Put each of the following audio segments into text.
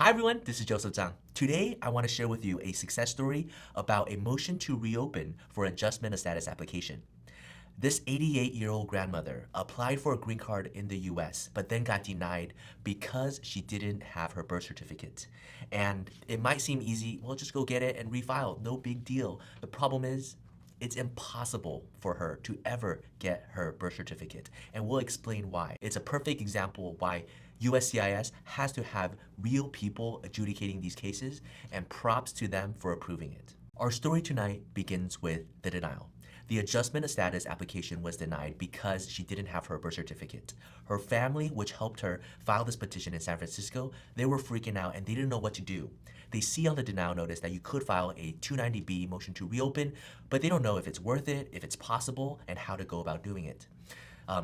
Hi everyone, this is Joseph Zhang. Today, I want to share with you a success story about a motion to reopen for adjustment of status application. This 88-year-old grandmother applied for a green card in the US, but then got denied because she didn't have her birth certificate. And it might seem easy, well, just go get it and refile, no big deal. The problem is, it's impossible for her to ever get her birth certificate, and we'll explain why. It's a perfect example why USCIS has to have real people adjudicating these cases, and props to them for approving it. Our story tonight begins with the denial. The adjustment of status application was denied because she didn't have her birth certificate. Her family, which helped her file this petition in San Francisco, they were freaking out and they didn't know what to do. They see on the denial notice that you could file a 290B motion to reopen, but they don't know if it's worth it, if it's possible, and how to go about doing it.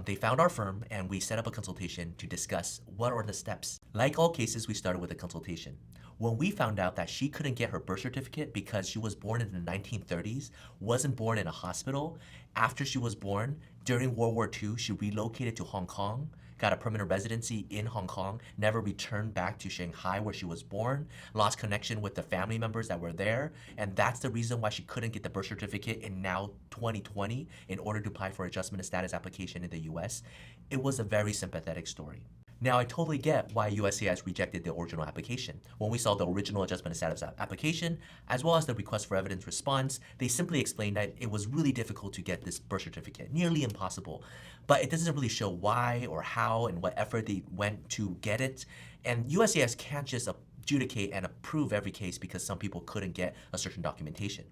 They found our firm and we set up a consultation to discuss what are the steps. Like all cases, we started with a consultation. When we found out that she couldn't get her birth certificate because she was born in the 1930s, wasn't born in a hospital, after she was born, during World War II, she relocated to Hong Kong, got a permanent residency in Hong Kong, never returned back to Shanghai where she was born, lost connection with the family members that were there, and that's the reason why she couldn't get the birth certificate in now 2020 in order to apply for adjustment of status application in the US. It was a very sympathetic story. Now, I totally get why USCIS rejected the original application. When we saw the original adjustment of status application, as well as the request for evidence response, they simply explained that it was really difficult to get this birth certificate, nearly impossible. But it doesn't really show why or how and what effort they went to get it. And USCIS can't just adjudicate and approve every case because some people couldn't get a certain documentation.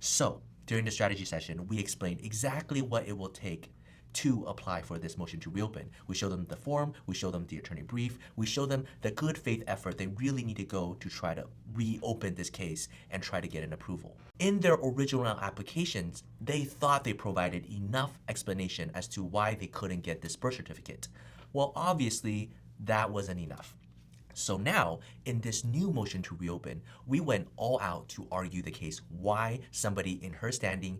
So, during the strategy session, we explained exactly what it will take to apply for this motion to reopen. We show them the form, we show them the attorney brief, we show them the good faith effort they really need to go to try to reopen this case and try to get an approval. In their original applications, they thought they provided enough explanation as to why they couldn't get this birth certificate. Well, obviously, that wasn't enough. So now, in this new motion to reopen, we went all out to argue the case why somebody in her standing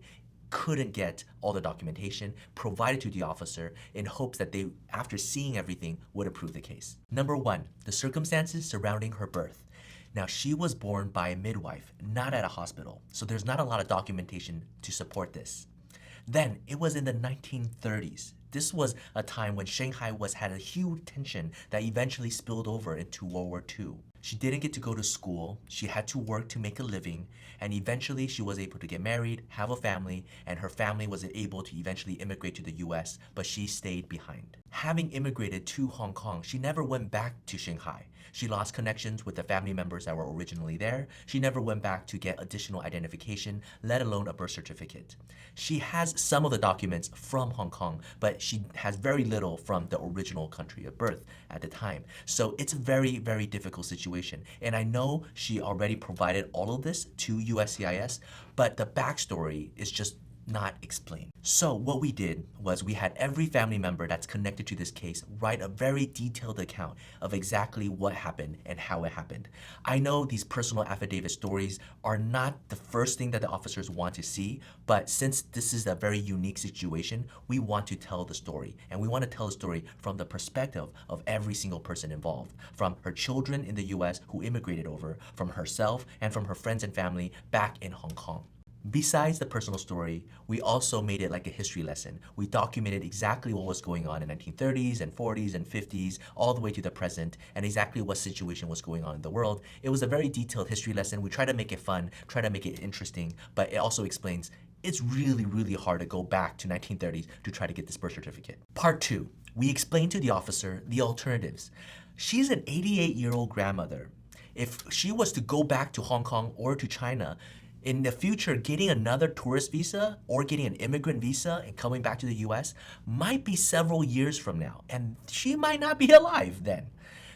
couldn't get all the documentation provided to the officer in hopes that they, after seeing everything, would approve the case. Number one, the circumstances surrounding her birth. Now, she was born by a midwife, not at a hospital, so there's not a lot of documentation to support this. Then, it was in the 1930s. This was a time when Shanghai had a huge tension that eventually spilled over into World War II. She didn't get to go to school, she had to work to make a living, and eventually she was able to get married, have a family, and her family was able to eventually immigrate to the US, but she stayed behind. Having immigrated to Hong Kong, she never went back to Shanghai. She lost connections with the family members that were originally there. She never went back to get additional identification, let alone a birth certificate. She has some of the documents from Hong Kong, but she has very little from the original country of birth at the time. So it's a very, very difficult situation. And I know she already provided all of this to USCIS, but the backstory is just not explained. So what we did was we had every family member that's connected to this case write a very detailed account of exactly what happened and how it happened. I know these personal affidavit stories are not the first thing that the officers want to see, but since this is a very unique situation, we want to tell the story. And we want to tell the story from the perspective of every single person involved, from her children in the US who immigrated over, from herself, and from her friends and family back in Hong Kong. Besides the personal story, we also made it like a history lesson. We documented exactly what was going on in 1930s and 40s and 50s, all the way to the present, and exactly what situation was going on in the world. It was a very detailed history lesson. We try to make it fun, try to make it interesting, but it also explains it's really, really hard to go back to 1930s to try to get this birth certificate. Part two, we explained to the officer the alternatives. She's an 88-year-old grandmother. If she was to go back to Hong Kong or to China, in the future, getting another tourist visa or getting an immigrant visa and coming back to the US might be several years from now, and she might not be alive then.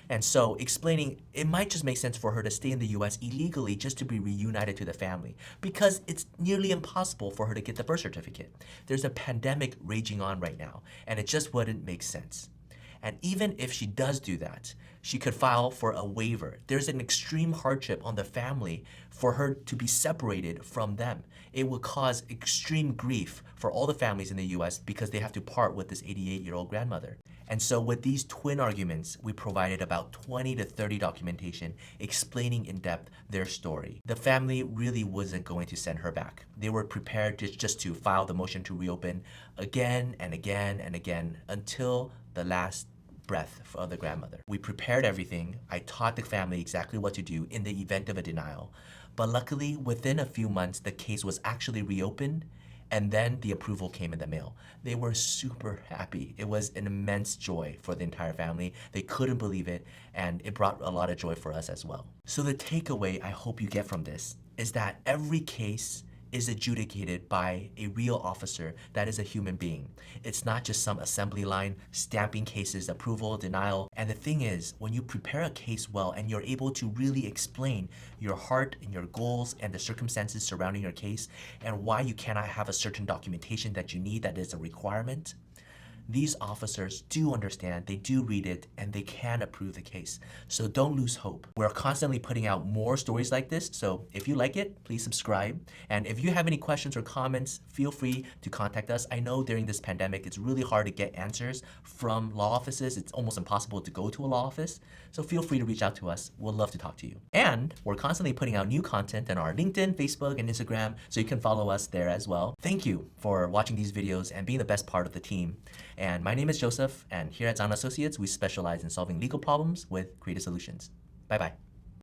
And so explaining it might just make sense for her to stay in the US illegally just to be reunited to the family, because it's nearly impossible for her to get the birth certificate. There's a pandemic raging on right now, and it just wouldn't make sense. And even if she does do that, she could file for a waiver. There's an extreme hardship on the family for her to be separated from them. It would cause extreme grief for all the families in the US because they have to part with this 88-year-old grandmother. And so with these twin arguments, we provided about 20 to 30 documentation explaining in depth their story. The family really wasn't going to send her back. They were prepared just to file the motion to reopen again and again and again until the last breath of the grandmother. We prepared everything. I taught the family exactly what to do in the event of a denial. But luckily, within a few months, the case was actually reopened, and then the approval came in the mail. They were super happy. It was an immense joy for the entire family. They couldn't believe it, and it brought a lot of joy for us as well. So the takeaway I hope you get from this is that every case is adjudicated by a real officer that is a human being. It's not just some assembly line stamping cases, approval, denial. And the thing is, when you prepare a case well and you're able to really explain your heart and your goals and the circumstances surrounding your case and why you cannot have a certain documentation that you need that is a requirement, these officers do understand, they do read it, and they can approve the case. So don't lose hope. We're constantly putting out more stories like this, so if you like it, please subscribe. And if you have any questions or comments, feel free to contact us. I know during this pandemic, it's really hard to get answers from law offices. It's almost impossible to go to a law office. So feel free to reach out to us. We'll love to talk to you. And we're constantly putting out new content on our LinkedIn, Facebook, and Instagram, so you can follow us there as well. Thank you for watching these videos and being the best part of the team. And my name is Joseph, and here at Zahn Associates, we specialize in solving legal problems with creative solutions. Bye-bye.